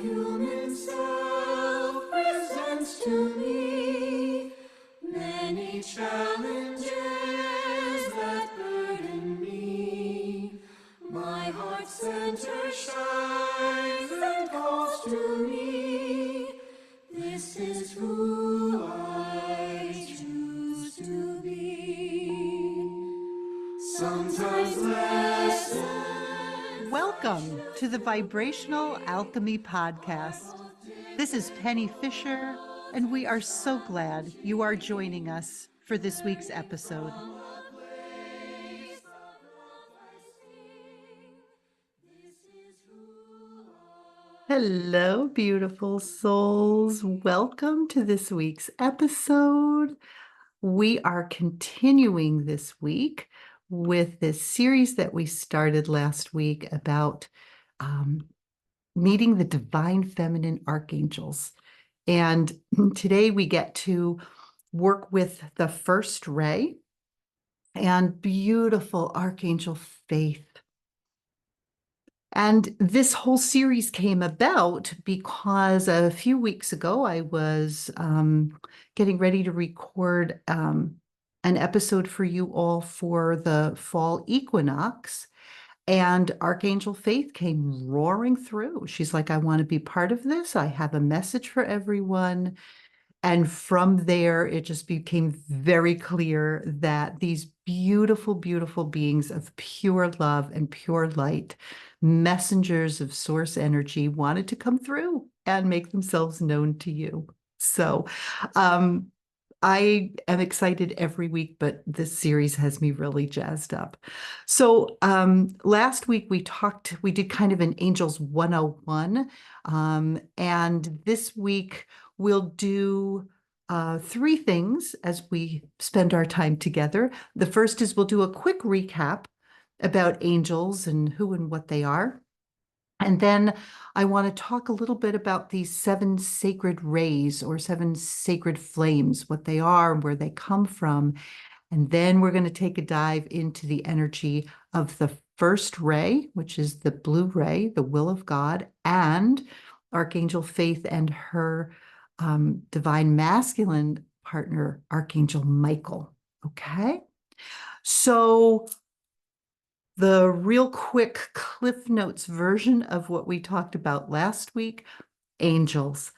human self presents to me many challenges that burden me. My heart center shines and calls to me. This is who I choose to be. Sometimes lessons. Welcome to the Vibrational Alchemy Podcast. This is Penny Fisher, and we are so glad you are joining us for this week's episode. Hello, beautiful souls. Welcome to this week's episode. We are continuing this week with this series that we started last week about meeting the Divine Feminine Archangels. And today we get to work with the first ray and beautiful Archangel Faith. And this whole series came about because a few weeks ago I was getting ready to record an episode for you all for the fall equinox. And Archangel Faith came roaring through. She's like, I want to be part of this. I have a message for everyone. And from there, it just became very clear that these beautiful, beautiful beings of pure love and pure light, messengers of source energy, wanted to come through and make themselves known to you. So I am excited every week, but this series has me really jazzed up. So last week we did kind of an Angels 101. And this week we'll do three things as we spend our time together. The first is we'll do a quick recap about angels and who and what they are. And then I want to talk a little bit about these seven sacred rays or seven sacred flames, what they are and where they come from. And then we're going to take a dive into the energy of the first ray, which is the blue ray, the will of God, and Archangel Faith and her divine masculine partner, Archangel Michael. Okay. So the real quick Cliff Notes version of what we talked about last week, angels.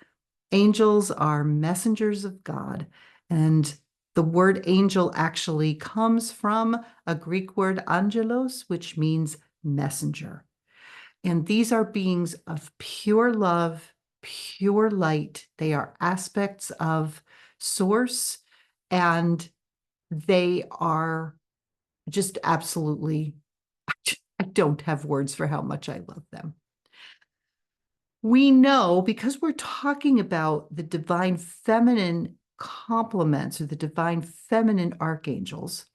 Angels are messengers of God. And the word angel actually comes from a Greek word angelos, which means messenger. And these are beings of pure love, pure light. They are aspects of source, and they are just absolutely, I don't have words for how much I love them. We know, because we're talking about the divine feminine complements or the divine feminine archangels.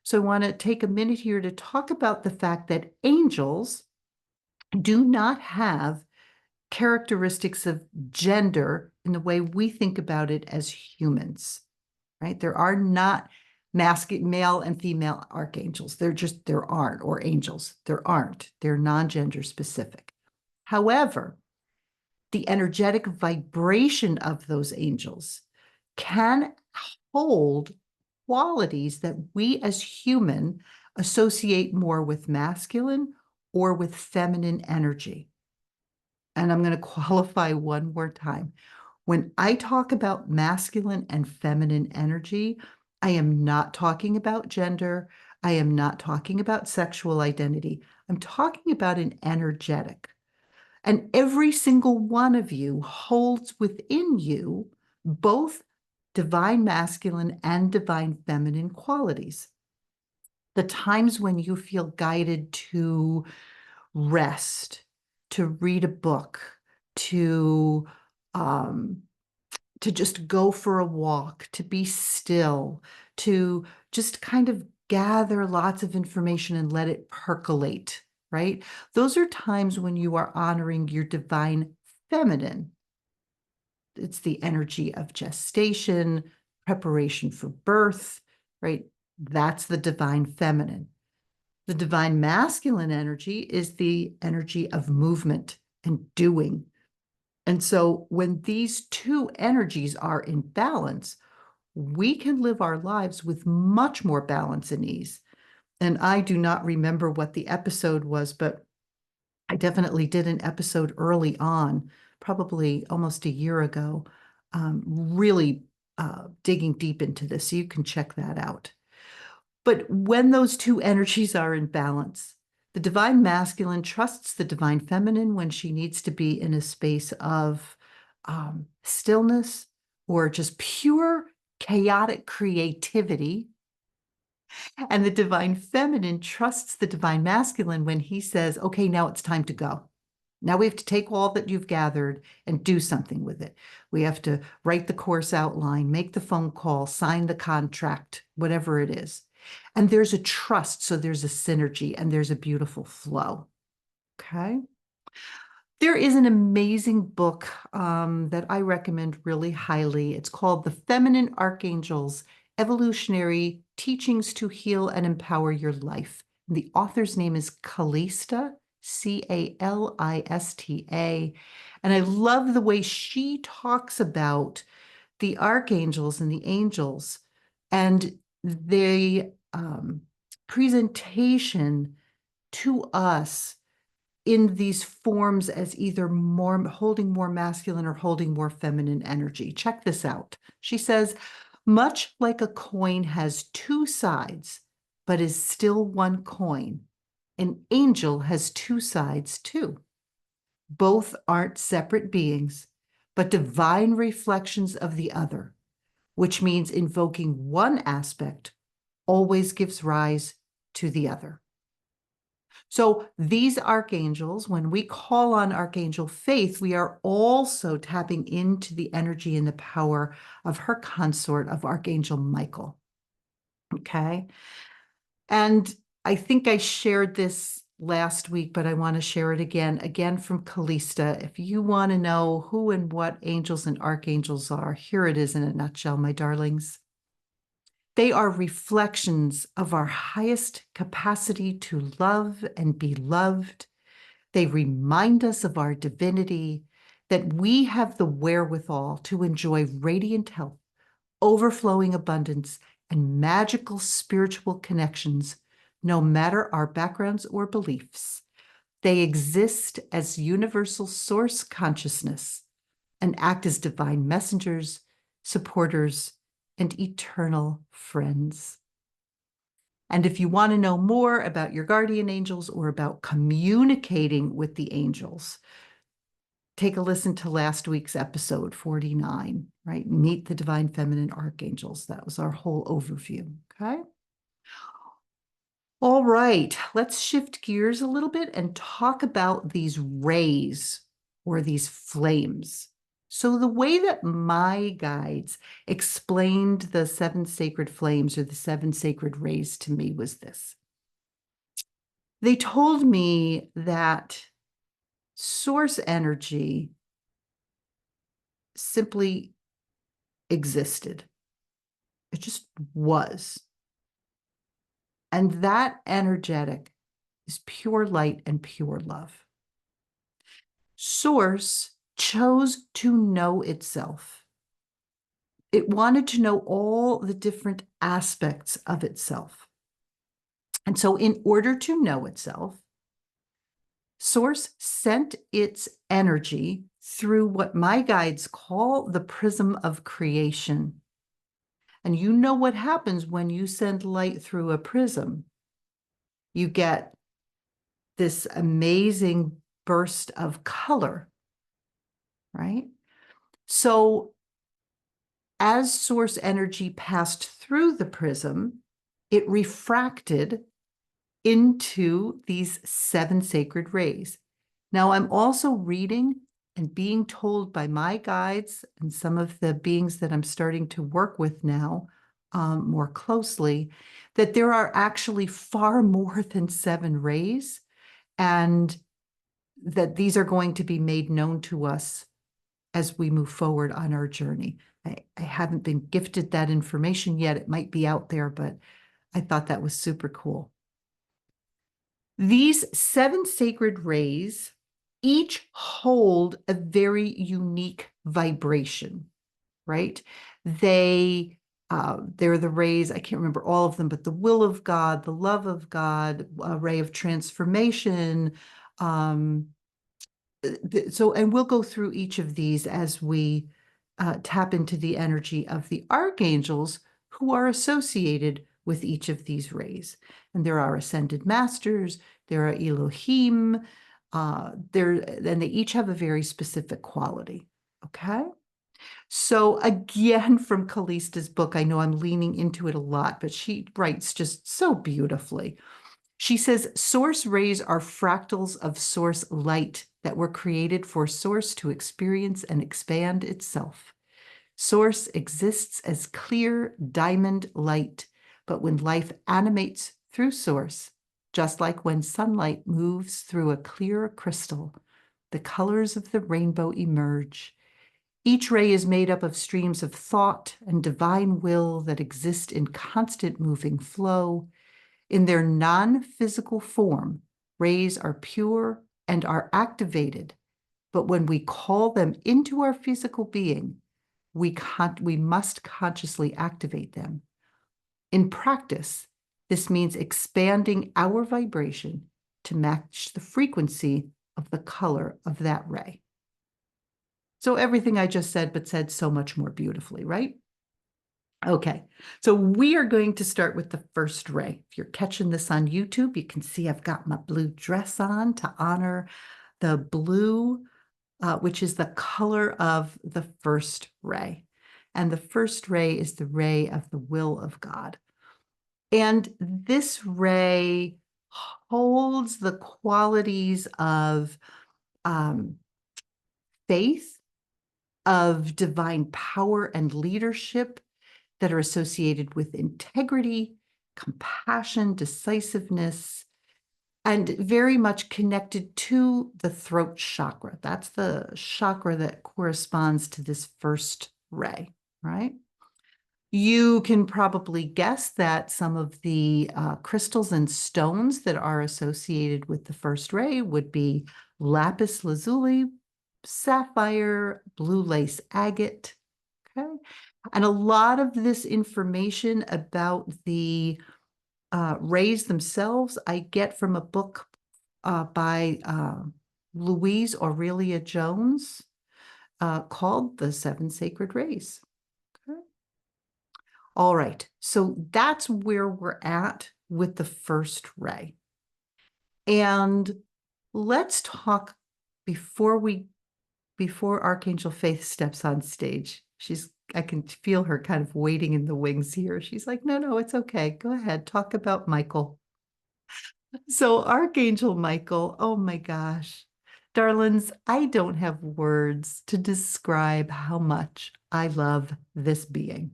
So I want to take a minute here to talk about the fact that angels do not have characteristics of gender in the way we think about it as humans, right? There are not male and female archangels. There aren't, or angels. There aren't. They're non-gender specific. However, the energetic vibration of those angels can hold qualities that we as human associate more with masculine or with feminine energy. And I'm going to qualify one more time. When I talk about masculine and feminine energy, I am not talking about gender. I am not talking about sexual identity. I'm talking about an energetic. And every single one of you holds within you both divine masculine and divine feminine qualities. The times when you feel guided to rest, to read a book, to just go for a walk, to be still, to just kind of gather lots of information and let it percolate, right? Those are times when you are honoring your divine feminine. It's the energy of gestation, preparation for birth, right? That's the divine feminine. The divine masculine energy is the energy of movement and doing. And so when these two energies are in balance, we can live our lives with much more balance and ease. And I do not remember what the episode was, but I definitely did an episode early on, probably almost a year ago, really digging deep into this. So you can check that out. But when those two energies are in balance, the divine masculine trusts the divine feminine when she needs to be in a space of stillness or just pure chaotic creativity. And the divine feminine trusts the divine masculine when he says, okay, now it's time to go. Now we have to take all that you've gathered and do something with it. We have to write the course outline, make the phone call, sign the contract, whatever it is. And there's a trust, so there's a synergy and there's a beautiful flow. Okay. There is an amazing book that I recommend really highly. It's called The Feminine Archangels, Evolutionary Teachings to Heal and Empower Your Life. The author's name is Calista, Calista. And I love the way she talks about the archangels and the angels and the presentation to us in these forms as either more holding more masculine or holding more feminine energy. Check this out. She says, much like a coin has two sides, but is still one coin, an angel has two sides too. Both aren't separate beings, but divine reflections of the other, which means invoking one aspect always gives rise to the other. So these archangels, when we call on Archangel Faith, we are also tapping into the energy and the power of her consort of Archangel Michael. Okay. And I think I shared this last week, but I want to share it again from Calista. If you want to know who and what angels and archangels are, here it is in a nutshell, my darlings. They are reflections of our highest capacity to love and be loved. They remind us of our divinity, that we have the wherewithal to enjoy radiant health, overflowing abundance, and magical spiritual connections, no matter our backgrounds or beliefs. They exist as universal source consciousness and act as divine messengers, supporters, and eternal friends. And if you want to know more about your guardian angels or about communicating with the angels, take a listen to last week's episode 49, right? Meet the Divine Feminine Archangels. That was our whole overview, okay? All right, let's shift gears a little bit and talk about these rays or these flames. So the way that my guides explained the seven sacred flames or the seven sacred rays to me was this. They told me that source energy simply existed. It just was. And that energetic is pure light and pure love. Source chose to know itself. It wanted to know all the different aspects of itself. And so in order to know itself, Source sent its energy through what my guides call the prism of creation. And you know what happens when you send light through a prism. You get this amazing burst of color, right? So as source energy passed through the prism, it refracted into these seven sacred rays. Now, I'm also reading and being told by my guides and some of the beings that I'm starting to work with now more closely, that there are actually far more than seven rays, and that these are going to be made known to us as we move forward on our journey. I haven't been gifted that information yet. It might be out there, but I thought that was super cool. These seven sacred rays each hold a very unique vibration, right? They're the rays, I can't remember all of them, but the will of God, the love of God, a ray of transformation. Um, and we'll go through each of these as we tap into the energy of the archangels who are associated with each of these rays. And there are ascended masters, there are Elohim, and they each have a very specific quality. Okay. So again, from Callista's book, I know I'm leaning into it a lot, but she writes just so beautifully. She says, source rays are fractals of source light that were created for source to experience and expand itself. Source exists as clear diamond light, but when life animates through source, just like when sunlight moves through a clear crystal, the colors of the rainbow emerge. Each ray is made up of streams of thought and divine will that exist in constant moving flow. In their non-physical form, rays are pure and are activated, but when we call them into our physical being, we must consciously activate them. In practice, this means expanding our vibration to match the frequency of the color of that ray. So everything I just said, but said so much more beautifully, right? Okay, so we are going to start with the first ray. If you're catching this on YouTube, you can see I've got my blue dress on to honor the blue, which is the color of the first ray. And the first ray is the ray of the will of God. And this ray holds the qualities of faith, of divine power and leadership that are associated with integrity, compassion, decisiveness, and very much connected to the throat chakra. That's the chakra that corresponds to this first ray, right? You can probably guess that some of the crystals and stones that are associated with the first ray would be lapis lazuli, sapphire, blue lace agate. Okay. And a lot of this information about the rays themselves, I get from a book by Louise Aurelia Jones called The Seven Sacred Rays. Okay. All right, so that's where we're at with the first ray. And let's talk before Archangel Faith steps on stage. I can feel her kind of waiting in the wings here. She's like, no, it's okay. Go ahead, talk about Michael. So Archangel Michael, oh my gosh. Darlings, I don't have words to describe how much I love this being.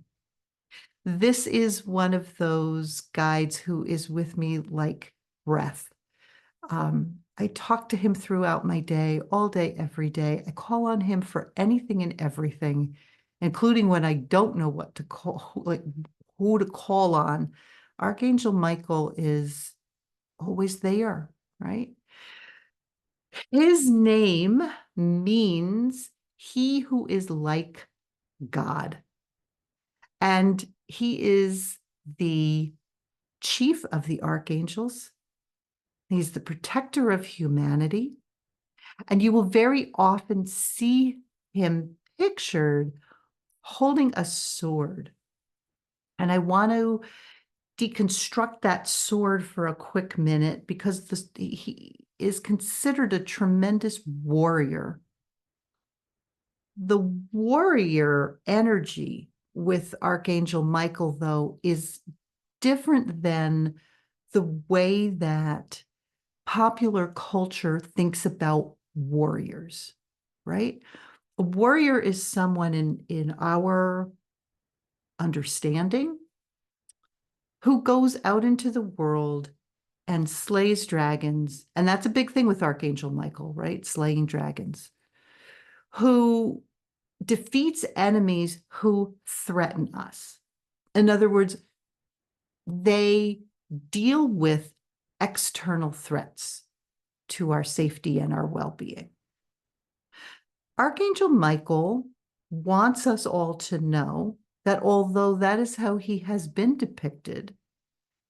This is one of those guides who is with me like breath. I talk to him throughout my day, all day, every day. I call on him for anything and everything, including when I don't know what to call, like who to call on. Archangel Michael is always there, right? His name means he who is like God. And he is the chief of the archangels. He's the protector of humanity. And you will very often see him pictured holding a sword. And I want to deconstruct that sword for a quick minute because he is considered a tremendous warrior. The warrior energy with Archangel Michael, though, is different than the way that popular culture thinks about warriors, right? A warrior is someone in our understanding who goes out into the world and slays dragons. And that's a big thing with Archangel Michael, right? Slaying dragons. Who defeats enemies who threaten us. In other words, they deal with external threats to our safety and our well-being, Archangel Michael wants us all to know that although that is how he has been depicted,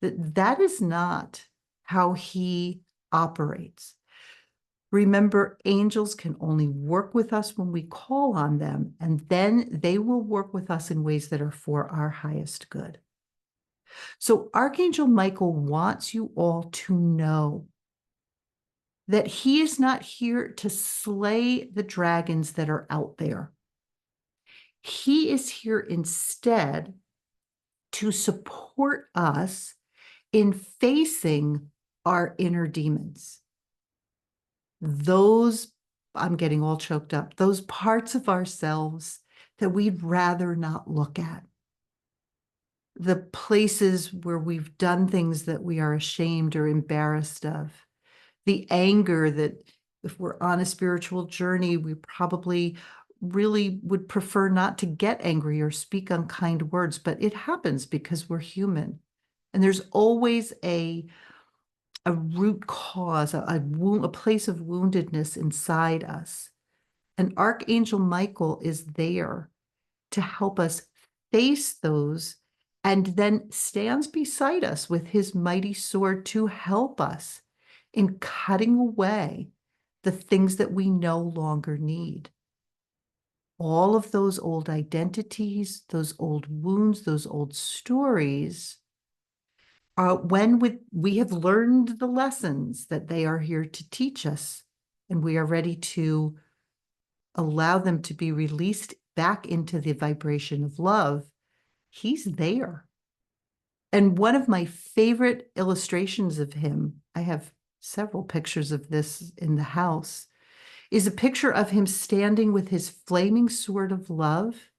that is not how he operates. Remember, angels can only work with us when we call on them, and then they will work with us in ways that are for our highest good. So Archangel Michael wants you all to know that he is not here to slay the dragons that are out there. He is here instead to support us in facing our inner demons. Those, I'm getting all choked up, those parts of ourselves that we'd rather not look at. The places where we've done things that we are ashamed or embarrassed of. The anger that, if we're on a spiritual journey, we probably really would prefer not to get angry or speak unkind words, but it happens because we're human. And there's always a root cause, a wound, a place of woundedness inside us. And Archangel Michael is there to help us face those and then stands beside us with his mighty sword to help us in cutting away the things that we no longer need. All of those old identities, those old wounds, those old stories, when we have learned the lessons that they are here to teach us, and we are ready to allow them to be released back into the vibration of love, he's there. And one of my favorite illustrations of him, I have several pictures of this in the house, is a picture of him standing with his flaming sword of love,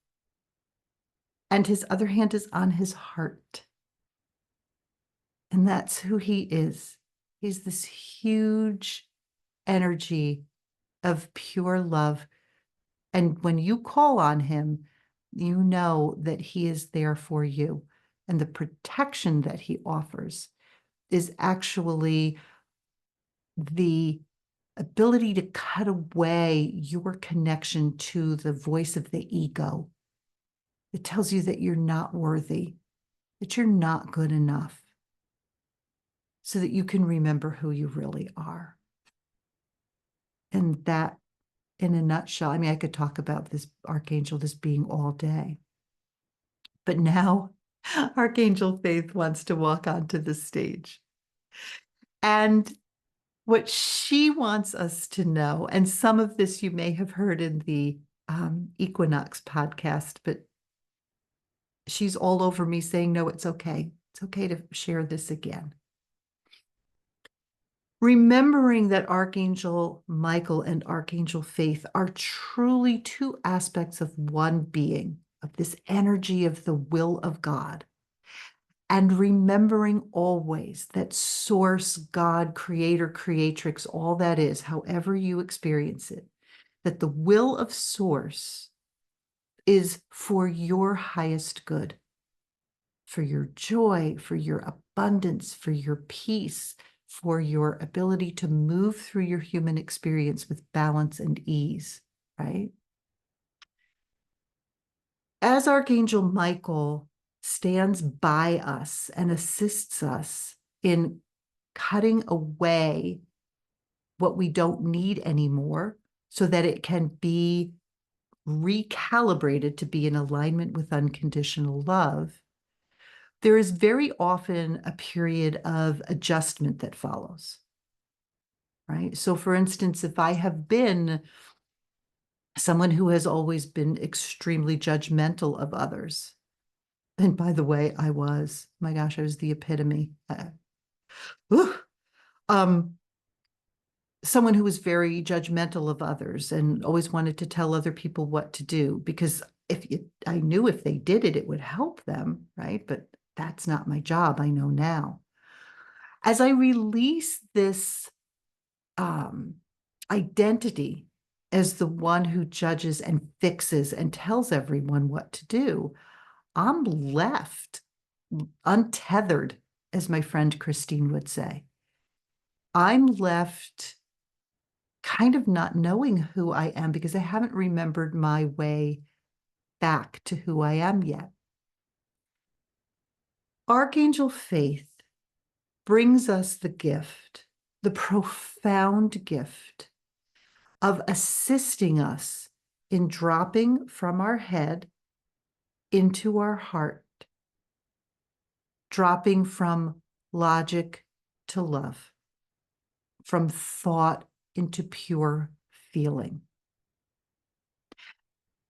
and his other hand is on his heart. And that's who he is. He's this huge energy of pure love. And when you call on him, you know that he is there for you. And the protection that he offers is actually the ability to cut away your connection to the voice of the ego. It tells you that you're not worthy, that you're not good enough, so that you can remember who you really are. And that, in a nutshell, I mean, I could talk about this Archangel, this being all day. But now Archangel Faith wants to walk onto the stage. And what she wants us to know, and some of this you may have heard in the Equinox podcast, but she's all over me saying, no, it's okay. It's okay to share this again. Remembering that Archangel Michael and Archangel Faith are truly two aspects of one being, of this energy of the will of God. And remembering always that source, God, creator, creatrix, all that is, however you experience it, that the will of source is for your highest good, for your joy, for your abundance, for your peace, for your ability to move through your human experience with balance and ease, right? As Archangel Michael stands by us and assists us in cutting away what we don't need anymore so that it can be recalibrated to be in alignment with unconditional love, there is very often a period of adjustment that follows, right? So for instance, if I have been someone who has always been extremely judgmental of others, and by the way, I was, my gosh, I was the epitome. Someone who was very judgmental of others and always wanted to tell other people what to do, because I knew if they did it, it would help them, right? But that's not my job, I know now. As I release this identity as the one who judges and fixes and tells everyone what to do, I'm left untethered, as my friend Christine would say. I'm left kind of not knowing who I am because I haven't remembered my way back to who I am yet. Archangel Faith brings us the gift, the profound gift of assisting us in dropping from our head into our heart, dropping from logic to love, from thought into pure feeling.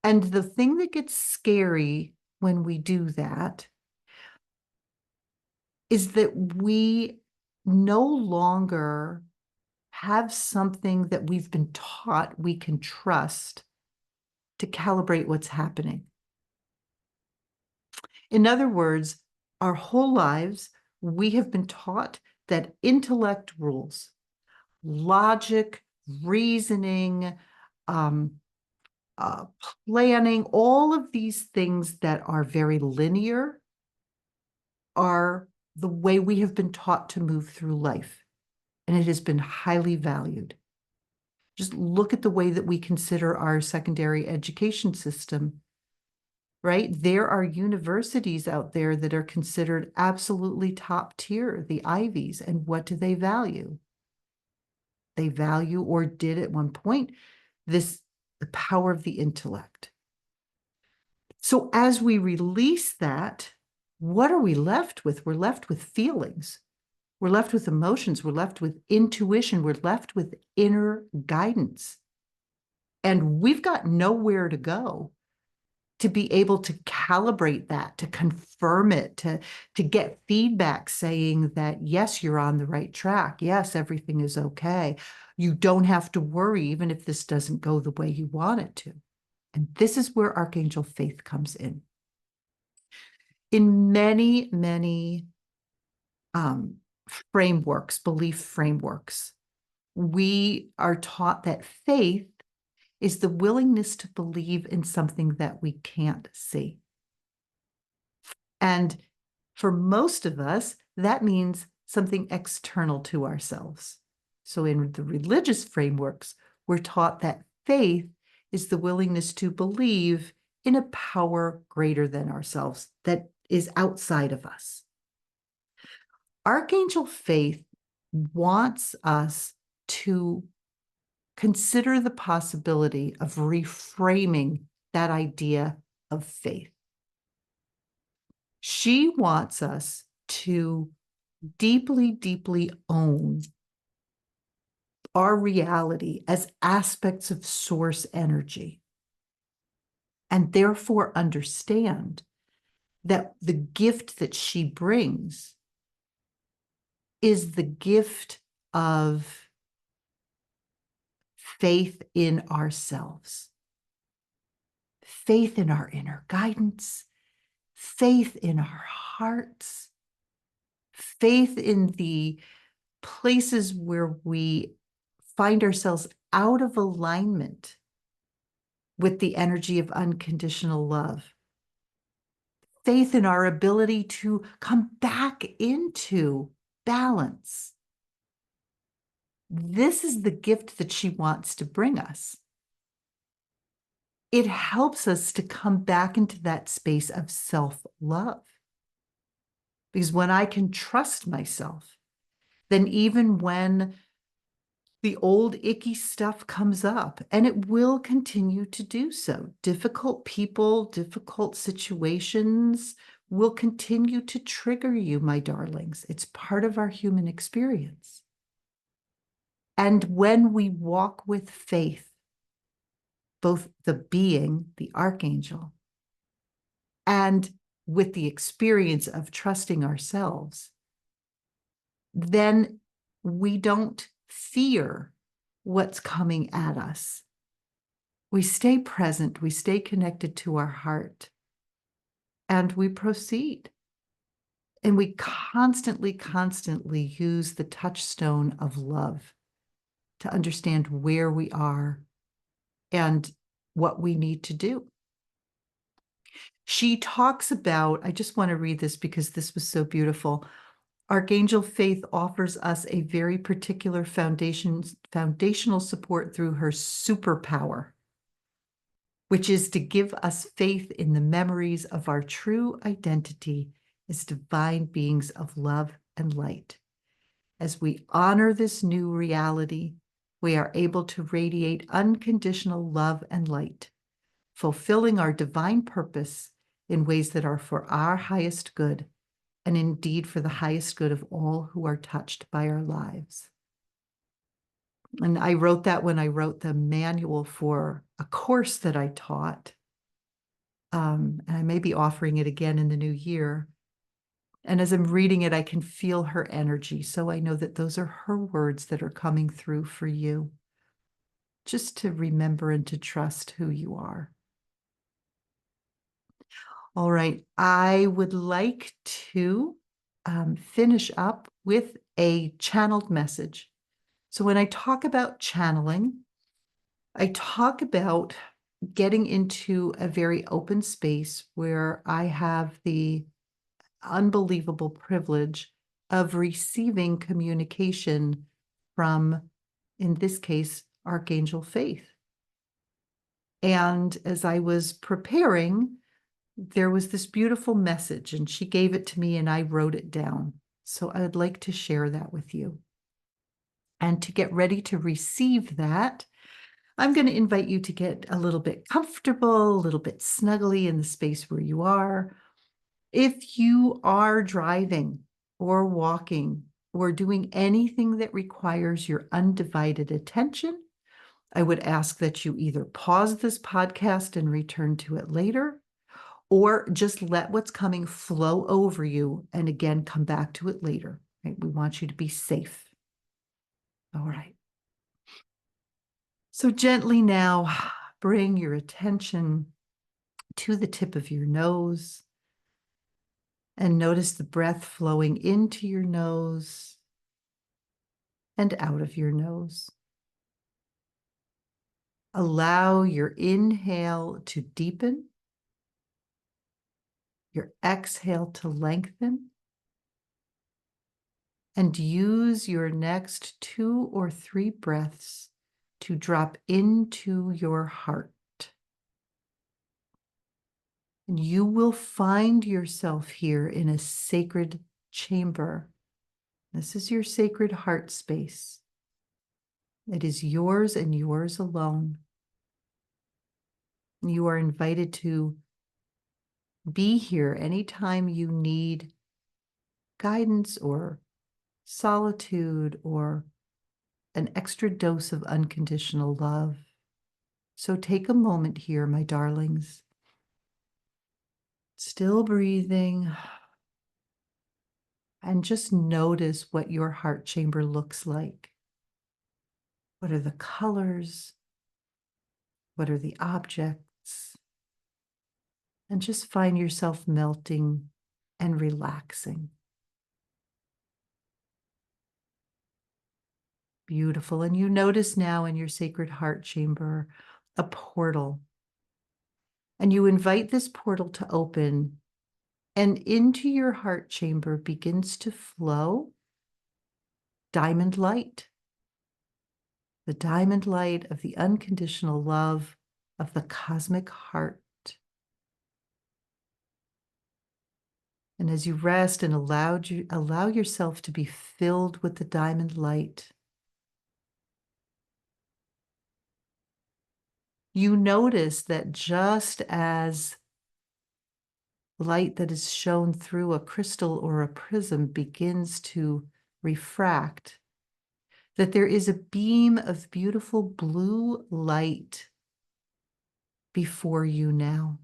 And the thing that gets scary when we do that is that we no longer have something that we've been taught we can trust to calibrate what's happening. In other words, our whole lives, we have been taught that intellect rules, logic, reasoning, um, uh, planning, all of these things that are very linear are the way we have been taught to move through life. And it has been highly valued. Just look at the way that we consider our secondary education system, right? There are universities out there that are considered absolutely top tier, the Ivies. And what do they value? They value, or did at one point, the power of the intellect. So as we release that, what are we left with? We're left with feelings. We're left with emotions. We're left with intuition. We're left with inner guidance. And we've got nowhere to go to be able to calibrate that, to confirm it, to get feedback saying that, yes, you're on the right track. Yes, everything is okay. You don't have to worry, even if this doesn't go the way you want it to. And this is where Archangel Faith comes in. In many, many frameworks, belief frameworks, we are taught that faith is the willingness to believe in something that we can't see. And for most of us, that means something external to ourselves. So in the religious frameworks, we're taught that faith is the willingness to believe in a power greater than ourselves that is outside of us. Archangel Faith wants us to consider the possibility of reframing that idea of faith. She wants us to deeply, deeply own our reality as aspects of source energy, and therefore understand that the gift that she brings is the gift of faith in ourselves, faith in our inner guidance, faith in our hearts, faith in the places where we find ourselves out of alignment with the energy of unconditional love, faith in our ability to come back into balance. This is the gift that she wants to bring us. It helps us to come back into that space of self-love. Because when I can trust myself, then even when the old icky stuff comes up, and it will continue to do so, difficult people, difficult situations will continue to trigger you, my darlings. It's part of our human experience. And when we walk with faith, both the being, the archangel, and with the experience of trusting ourselves, then we don't fear what's coming at us. We stay present, we stay connected to our heart, and we proceed. And we constantly, constantly use the touchstone of love to understand where we are and what we need to do. She talks about, I just want to read this because this was so beautiful. Archangel Faith offers us a very particular foundational support through her superpower, which is to give us faith in the memories of our true identity as divine beings of love and light. As we honor this new reality, we are able to radiate unconditional love and light, fulfilling our divine purpose in ways that are for our highest good, and indeed for the highest good of all who are touched by our lives. And I wrote that when I wrote the manual for a course that I taught. And I may be offering it again in the new year. And as I'm reading it, I can feel her energy. So I know that those are her words that are coming through for you. Just to remember and to trust who you are. All right, I would like to finish up with a channeled message. So when I talk about channeling, I talk about getting into a very open space where I have the unbelievable privilege of receiving communication from, in this case, Archangel Faith. And as I was preparing, there was this beautiful message, and she gave it to me and I wrote it down. So I would like to share that with you. And to get ready to receive that, I'm going to invite you to get a little bit comfortable, a little bit snuggly in the space where you are. If you are driving or walking or doing anything that requires your undivided attention, I would ask that you either pause this podcast and return to it later, or just let what's coming flow over you and again come back to it later. Right? We want you to be safe. All right. So gently now bring your attention to the tip of your nose and notice the breath flowing into your nose and out of your nose. Allow your inhale to deepen, your exhale to lengthen, and use your next 2 or 3 breaths to drop into your heart. And you will find yourself here in a sacred chamber. This is your sacred heart space. It is yours and yours alone. You are invited to be here anytime you need guidance or solitude or an extra dose of unconditional love. So take a moment here, my darlings. Still breathing. And just notice what your heart chamber looks like. What are the colors? What are the objects? And just find yourself melting and relaxing. Beautiful. And you notice now in your sacred heart chamber a portal. And you invite this portal to open, and into your heart chamber begins to flow diamond light. The diamond light of the unconditional love of the cosmic heart. And as you rest and allow yourself to be filled with the diamond light, you notice that just as light that is shown through a crystal or a prism begins to refract, that there is a beam of beautiful blue light before you now.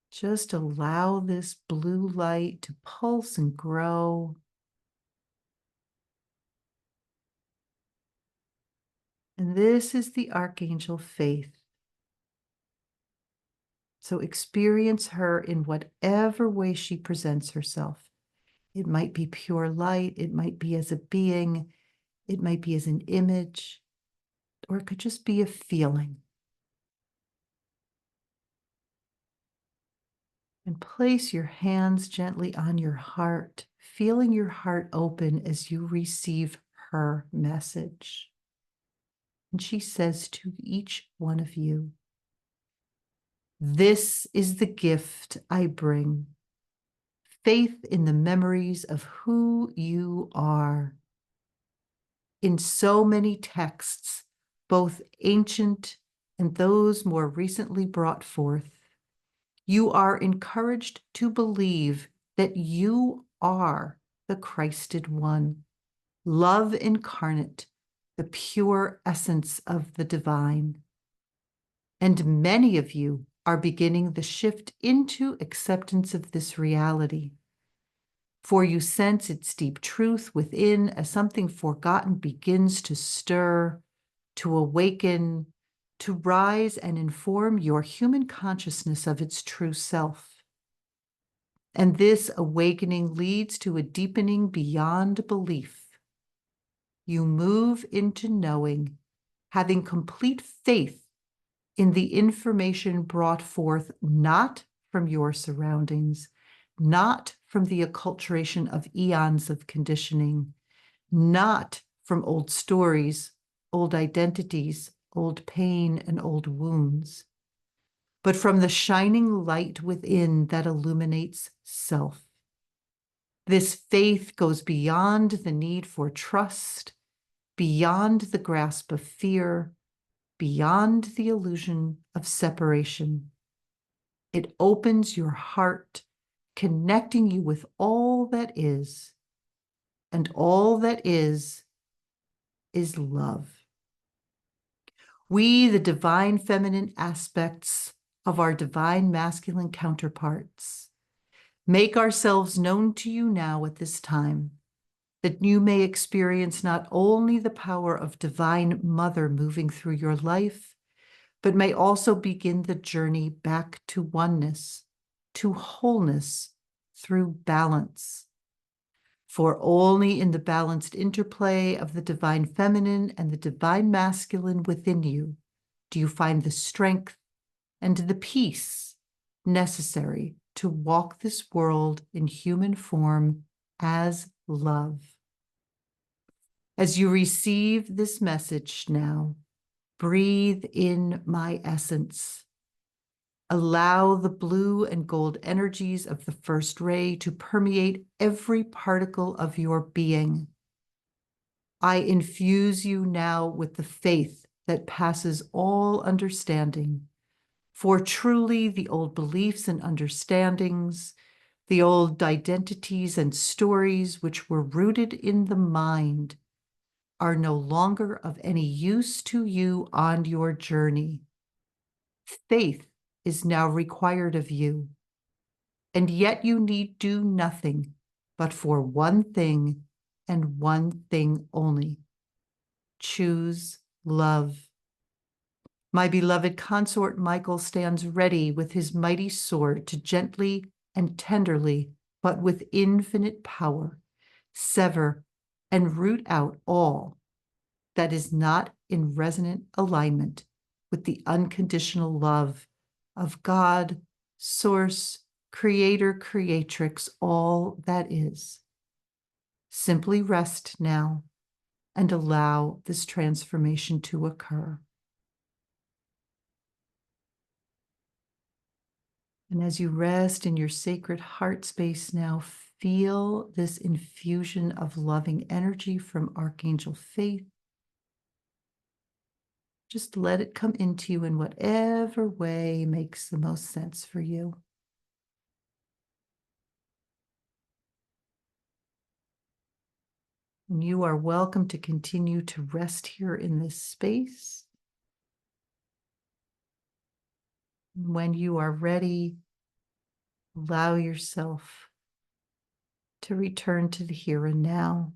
Just allow this blue light to pulse and grow. And this is the Archangel Faith. So experience her in whatever way she presents herself. It might be pure light, it might be as a being, it might be as an image, or it could just be a feeling. And place your hands gently on your heart, feeling your heart open as you receive her message. And she says to each one of you, "This is the gift I bring, faith in the memories of who you are." In so many texts, both ancient and those more recently brought forth, you are encouraged to believe that you are the Christed One, love incarnate, the pure essence of the divine. And many of you are beginning the shift into acceptance of this reality. For you sense its deep truth within as something forgotten begins to stir, to awaken, to rise and inform your human consciousness of its true self. And this awakening leads to a deepening beyond belief. You move into knowing, having complete faith in the information brought forth not from your surroundings, not from the acculturation of eons of conditioning, not from old stories, old identities, old pain, and old wounds, but from the shining light within that illuminates self. This faith goes beyond the need for trust, beyond the grasp of fear, beyond the illusion of separation. It opens your heart, connecting you with all that is, and all that is love. We, the divine feminine aspects of our divine masculine counterparts, make ourselves known to you now at this time, that you may experience not only the power of Divine Mother moving through your life, but may also begin the journey back to oneness, to wholeness through balance. For only in the balanced interplay of the divine feminine and the divine masculine within you do you find the strength and the peace necessary to walk this world in human form as love. As you receive this message now, breathe in my essence. Allow the blue and gold energies of the first ray to permeate every particle of your being. I infuse you now with the faith that passes all understanding, for truly the old beliefs and understandings, the old identities and stories which were rooted in the mind, are no longer of any use to you on your journey. Faith is now required of you, and yet you need do nothing but for one thing and one thing only. Choose love. My beloved consort Michael stands ready with his mighty sword to gently and tenderly, but with infinite power, sever and root out all that is not in resonant alignment with the unconditional love of God, Source, Creator, Creatrix, all that is. Simply rest now and allow this transformation to occur. And as you rest in your sacred heart space now, feel this infusion of loving energy from Archangel Faith. Just let it come into you in whatever way makes the most sense for you. And you are welcome to continue to rest here in this space. When you are ready, allow yourself to return to the here and now.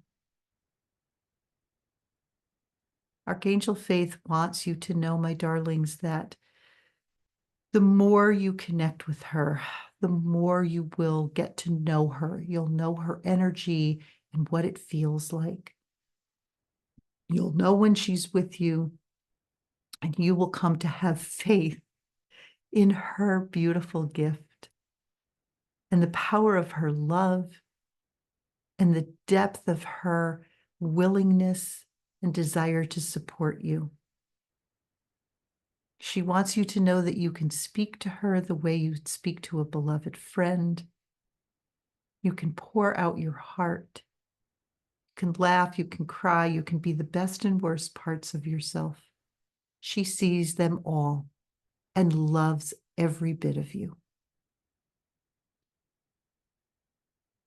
Archangel Faith wants you to know, my darlings, that the more you connect with her, the more you will get to know her. You'll know her energy and what it feels like. You'll know when she's with you, and you will come to have faith in her beautiful gift. and the power of her love and the depth of her willingness and desire to support you. She wants you to know that you can speak to her the way you speak to a beloved friend. You can pour out your heart. You can laugh, you can cry, you can be the best and worst parts of yourself. She sees them all and loves every bit of you.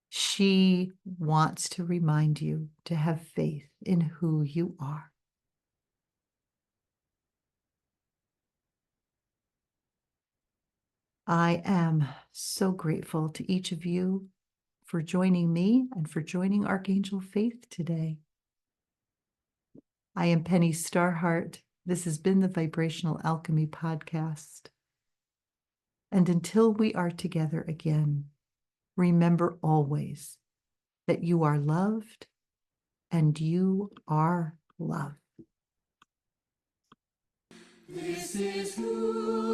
She wants to remind you to have faith in who you are. I am so grateful to each of you for joining me and for joining Archangel Faith today. I am Penny Starhart. This has been the Vibrational Alchemy Podcast. And until we are together again, remember always that you are loved and you are love. This is who